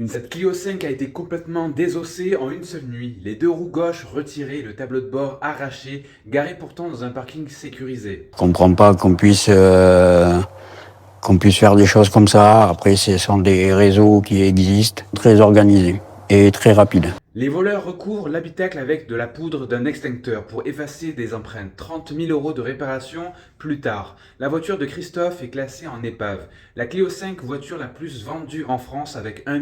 Cette Clio 5 a été complètement désossée en une seule nuit. Les deux roues gauche retirées, le tableau de bord arraché, garé pourtant dans un parking sécurisé. Je comprends pas qu'on puisse faire des choses comme ça. Après, ce sont des réseaux qui existent, très organisés et très rapides. Les voleurs recouvrent l'habitacle avec de la poudre d'un extincteur pour effacer des empreintes. 30 000 euros de réparation plus tard. La voiture de Christophe est classée en épave. La Clio 5, voiture la plus vendue en France avec 1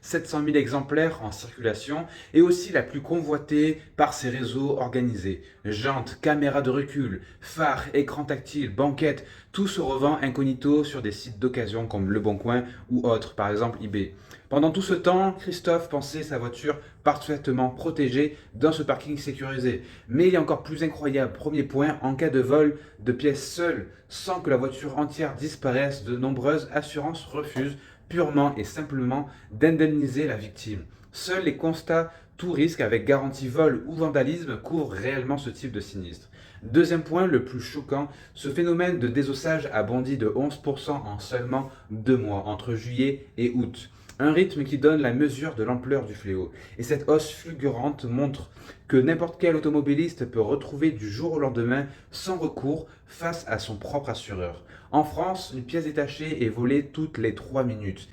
700 000 exemplaires en circulation et aussi la plus convoitée par ses réseaux organisés. Jantes, caméras de recul, phares, écran tactile, banquette, tout se revend incognito sur des sites d'occasion comme Le Bon Coin ou autres, par exemple eBay. Pendant tout ce temps, Christophe pensait sa voiture parfaitement protégée dans ce parking sécurisé. Mais il est encore plus incroyable, premier point, en cas de vol de pièces seules, sans que la voiture entière disparaisse, de nombreuses assurances refusent purement et simplement d'indemniser la victime. Seuls les constats tout risque avec garantie vol ou vandalisme couvrent réellement ce type de sinistre. Deuxième point, le plus choquant, ce phénomène de désossage a bondi de 11% en seulement 2 mois, entre juillet et août. Un rythme qui donne la mesure de l'ampleur du fléau. Et cette hausse fulgurante montre que n'importe quel automobiliste peut retrouver du jour au lendemain sans recours face à son propre assureur. En France, une pièce détachée est volée toutes les 3 minutes.